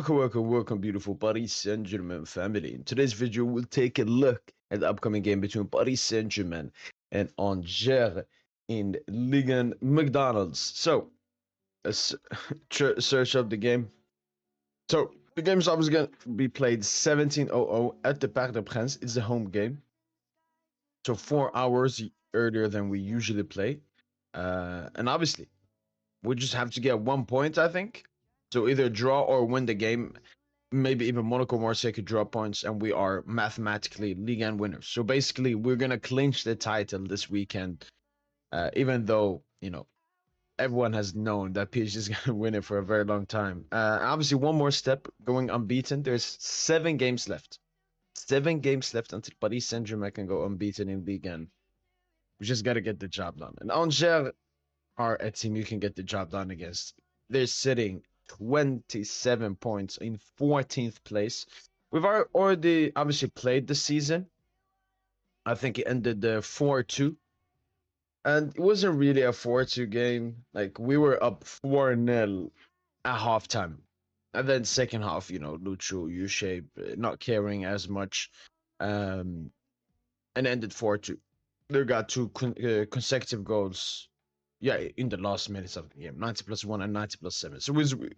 Welcome, beautiful Paris Saint-Germain family. In today's video, we'll take a look at the upcoming game between Paris Saint-Germain and Angers in Ligue McDonald's. So, let's search up the game. So, the game's obviously going to be played 17:00 at the Parc des Princes. It's a home game. So, 4 hours earlier than we usually play. And obviously, we just have to get 1 point, I think. So, either draw or win the game. Maybe even Monaco Marseille could draw points, and we are mathematically Ligue 1 winners. So basically, we're gonna clinch the title this weekend, even though everyone has known that PSG is gonna win it for a very long time. Obviously, one more step, going unbeaten. There's 7 games left. 7 games left until Paris Saint-Germain can go unbeaten in Ligue 1. We just gotta get the job done. And Angers are a team you can get the job done against. They're sitting 27 points in 14th place. We've already obviously played the season. I think it ended 4-2. And it wasn't really a 4-2 game. Like, we were up 4-0 at halftime. And then second half, Lucho, U-shape, not caring as much. And ended 4-2. They got two consecutive goals, yeah, in the last minutes of the game, 90+1 and 90+7. So it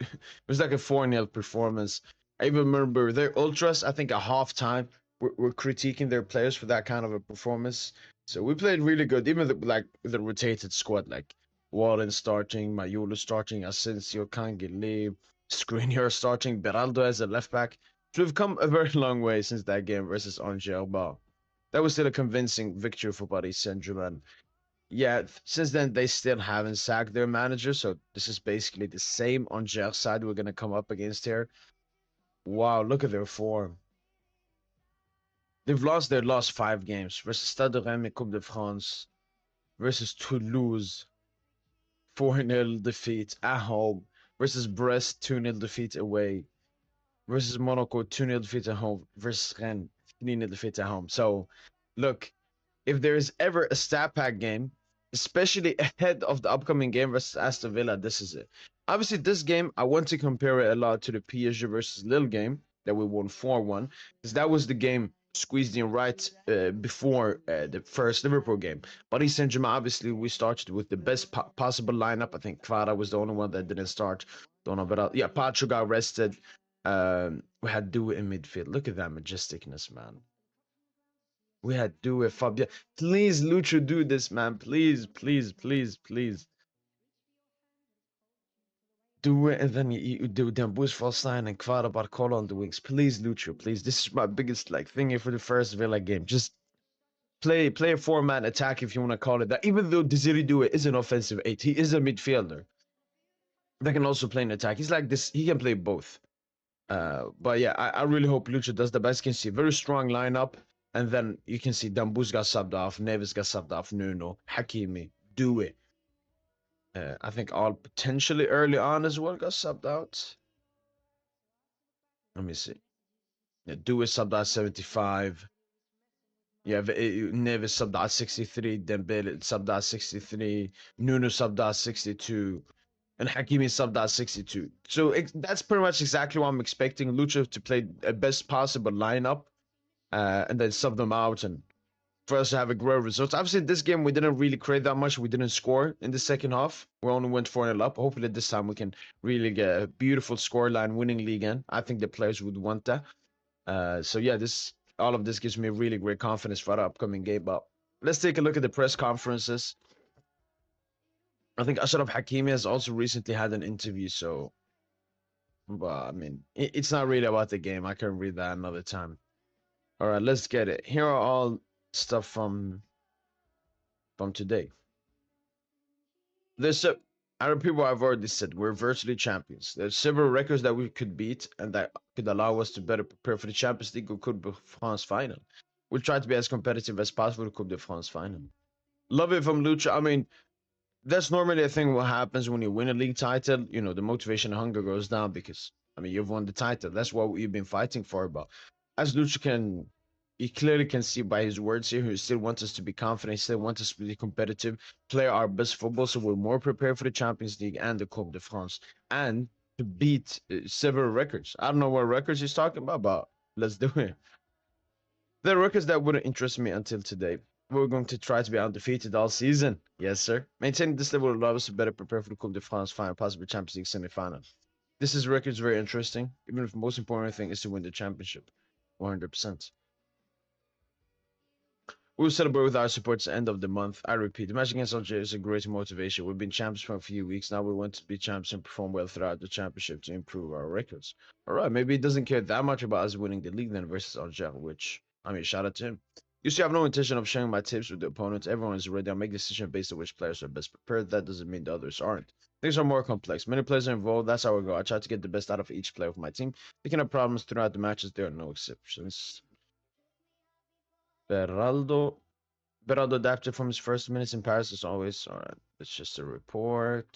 was like a 4-0 performance. I even remember their ultras, I think at halftime, were critiquing their players for that kind of a performance. So we played really good, even the rotated squad, like Wallen starting, Mayulu starting, Asensio, Kangele, Skriniar starting, Beraldo as a left back. So we've come a very long way since that game versus Angers. But that was still a convincing victory for Paris Saint-Germain. Yeah, since then they still haven't sacked their manager, so this is basically the same Angers side we're gonna come up against here. Wow, look at their form. They've lost their last 5 games versus Stade de Reims in Coupe de France, versus Toulouse, 4-0 defeat at home, versus Brest, 2-0 defeat away, versus Monaco, 2-0 defeat at home, versus Rennes, 3-0 defeat at home. So, look, if there is ever a stat pack game, especially ahead of the upcoming game versus Aston Villa, this is it. Obviously, this game, I want to compare it a lot to the PSG versus Lille game that we won 4-1, because that was the game squeezed in right before the first Liverpool game. Paris Saint-Germain, obviously, we started with the best possible lineup. I think Kvara was the only one that didn't start. Don't know about yeah, Pacho got rested. We had Due in midfield. Look at that majesticness, man. We had do it, Fabio. Please, Lucho, do this, man. Please, please, please, please. Do it, and then you do them Bush false line and Kvara Barcola on the wings. Please, Lucho, please. This is my biggest thing here for the first Villa game. Just play a 4-man attack if you want to call it that. Even though Desiree Due is an offensive 8, he is a midfielder that can also play an attack. He's like this. He can play both. But yeah, I really hope Lucho does the best. You can see very strong lineup. And then you can see Dambuz got subbed off, Neves got subbed off, Nuno, Hakimi, do it. I think all potentially early on as well got subbed out. Let me see. Yeah, do it subbed out 75. Yeah, Neves subbed out 63, Dembele subbed out 63, Nuno subbed out 62, and Hakimi subbed out 62. So that's pretty much exactly what I'm expecting Lucho to play a best possible lineup. And then sub them out and for us to have a great result. Obviously, this game, we didn't really create that much. We didn't score in the second half. We only went 4-0 up. Hopefully, this time we can really get a beautiful scoreline winning league in. I think the players would want that. So, yeah, all of this gives me really great confidence for the upcoming game. But let's take a look at the press conferences. I think Ashraf Hakimi has also recently had an interview. So, but I mean, it's not really about the game. I can read that another time. All right, let's get it. Here are all stuff from today. There's other people I've already said we're virtually champions. There's several records that we could beat and that could allow us to better prepare for the Champions League or Coupe de France final. We'll try to be as competitive as possible to Coupe de France final. Love it from Lucha. I mean, that's normally a thing what happens when you win a league title. The motivation and hunger goes down because you've won the title. That's what you've been fighting for. But as Lucha he clearly can see by his words here, he still wants us to be confident, he still wants us to be competitive, play our best football, so we're more prepared for the Champions League and the Coupe de France. And to beat several records. I don't know what records he's talking about, but let's do it. The records that wouldn't interest me until today. We're going to try to be undefeated all season. Yes, sir. Maintaining this level will allow us to better prepare for the Coupe de France final, possibly Champions League semi-final. This is records very interesting, even if the most important thing is to win the championship. 100%. We'll celebrate with our supporters at the end of the month. I repeat, the match against Algeria is a great motivation. We've been champions for a few weeks. Now we want to be champions and perform well throughout the championship to improve our records. All right, maybe he doesn't care that much about us winning the league then versus Algeria, which, I mean, shout out to him. You see, I have no intention of sharing my tips with the opponents. Everyone is ready. I'll make decisions based on which players are best prepared. That doesn't mean the others aren't. Things are more complex. Many players are involved. That's how we go. I try to get the best out of each player of my team. Picking up problems throughout the matches, there are no exceptions. Beraldo Beraldo adapted from his first minutes in Paris as always. All right, it's just a report.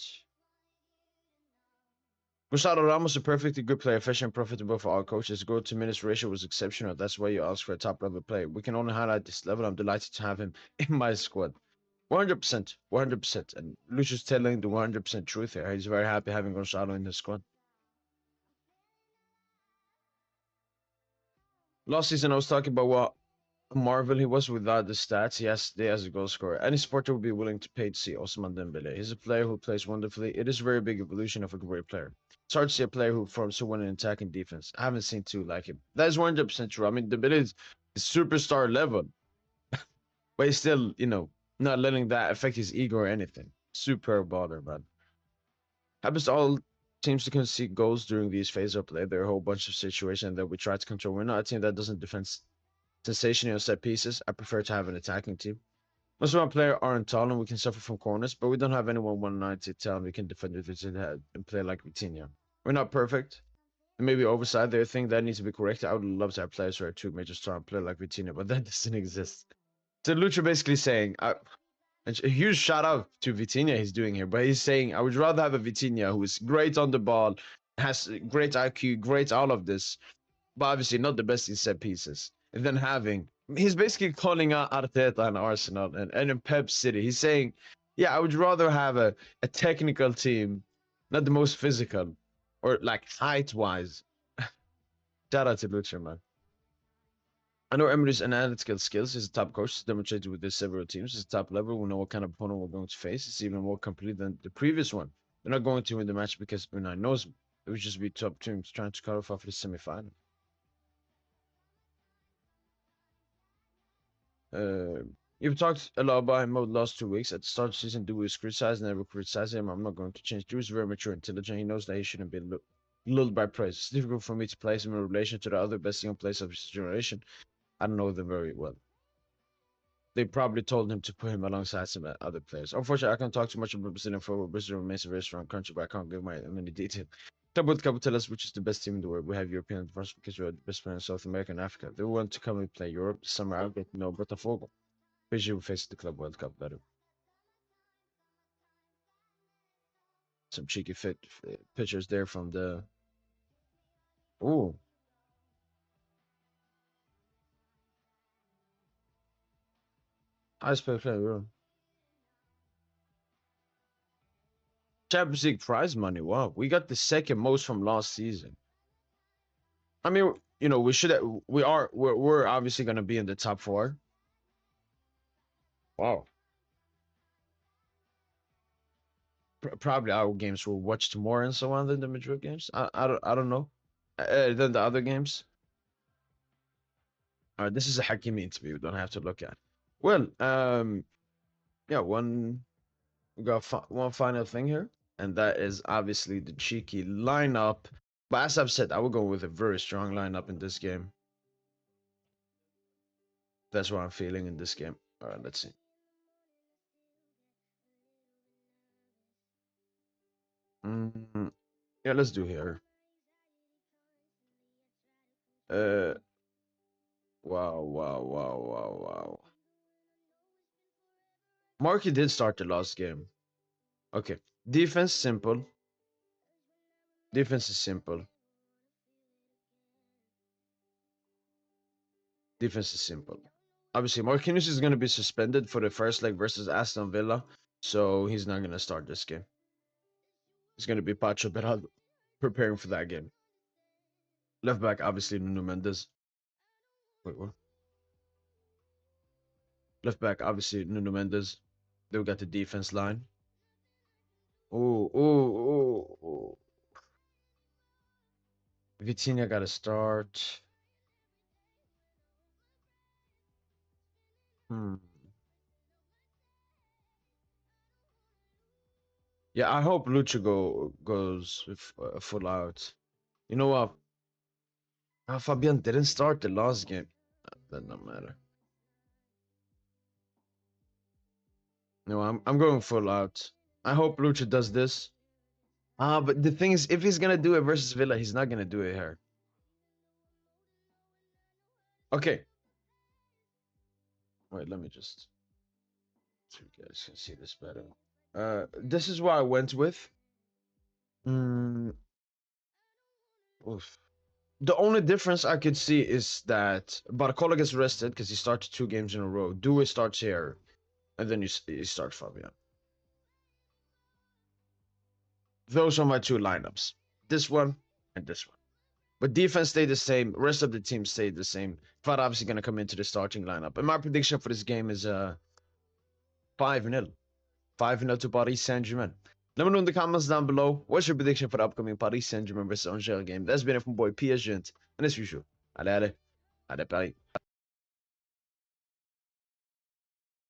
Gustavo Ramos, a perfectly good player, efficient, profitable for our coaches. Go to minutes ratio was exceptional. That's why you ask for a top level player. We can only highlight this level. I'm delighted to have him in my squad. 100%, 100%. And Lucius telling the 100% truth here. He's very happy having Gonzalo in his squad. Last season, I was talking about what Marvel he was without the stats. He has a goal scorer. Any supporter would be willing to pay to see Osman Dembele. He's a player who plays wonderfully. It is a very big evolution of a great player. It's hard to see a player who forms so well in attacking defense. I haven't seen two like him. That is 100% true. I mean, Dembele is superstar level, but he's still, not letting that affect his ego or anything. Super baller, man. Happens to all teams to concede goals during these phases of play. There are a whole bunch of situations that we try to control. We're not a team that doesn't defend sensational set pieces. I prefer to have an attacking team. Most of our players aren't tall and we can suffer from corners, but we don't have anyone 190 tall and we can defend with his head and play like Vitinha. We're not perfect. And maybe overside there, thing that needs to be corrected. I would love to have players who are two major star and play like Vitinha, but that doesn't exist. So Lucha basically saying, a huge shout out to Vitinha he's doing here, but he's saying I would rather have a Vitinha who is great on the ball, has great IQ, great all of this, but obviously not the best in set pieces. And then he's basically calling out Arteta and Arsenal and in Pep City. He's saying, yeah, I would rather have a technical team, not the most physical or like height wise. Shout out to Lucha, man. I know Emery's analytical skills. He's a top coach. He's demonstrated with this several teams. He's top level. We know what kind of opponent we're going to face. It's even more complete than the previous one. They're not going to win the match because Unai knows him. It would just be top teams trying to cut off the semi-final. You've talked a lot about him over the last 2 weeks. At the start of the season, Dewey was criticized, never criticize him. I'm not going to change. Dewey's very mature, intelligent. He knows that he shouldn't be lulled by praise. It's difficult for me to place him in relation to the other best young players of his generation. I don't know them very well. They probably told him to put him alongside some other players. Unfortunately, I can't talk too much about Brazilian football. Brazil remains a very strong country, but I can't give many details. Club World Cup will tell us which is the best team in the world. We have European advantage because we're the best player in South America and Africa. They want to come and play Europe this summer. I'll get to know Botafogo. PSG will face the Club World Cup better. Some cheeky fit pictures there from the. Ooh. Highest paid player. Champions League prize money. Wow, we got the second most from last season. I mean, we should. We're obviously going to be in the top four. Wow. Probably our games were watched more and so on than the Madrid games. I don't know. Than the other games. All right, this is a Hakimi interview. We don't have to look at. Well, yeah, we got one final thing here, and that is obviously the cheeky lineup. But as I've said, I will go with a very strong lineup in this game. That's what I'm feeling in this game. All right, let's see. Yeah, let's do here. Wow, wow, wow, wow, wow. Marky did start the last game. Okay. Defense, simple. Defense is simple. Defense is simple. Obviously, Marquinhos is going to be suspended for the first leg versus Aston Villa, so he's not going to start this game. It's going to be Pacho Beraldo. preparing for that game. Left back, obviously, Nuno Mendes. Wait, what? Left back, obviously, Nuno Mendes. Then we got the defense line. Oh, oh, oh, oh. Vitinha got to start. Hmm. Yeah, I hope Lucha goes full out. You know what? Fabian didn't start the last game. That doesn't matter. No, I'm going full out. I hope Lucha does this. But the thing is, if he's gonna do it versus Villa, he's not gonna do it here. Okay. Wait, let me just so you guys can see this better. This is what I went with. Mm, oof. The only difference I could see is that Barcola gets rested because he started 2 games in a row. Due starts here, and then you start Fabian. Those are my 2 lineups. This one and this one. But defense stayed the same. Rest of the team stayed the same. Fat obviously going to come into the starting lineup. And my prediction for this game is 5-0. 5-0 to Paris Saint-Germain. Let me know in the comments down below. What's your prediction for the upcoming Paris Saint-Germain versus Angers game? That's been it from boy PSG. And as usual, allez, allez, allez Paris.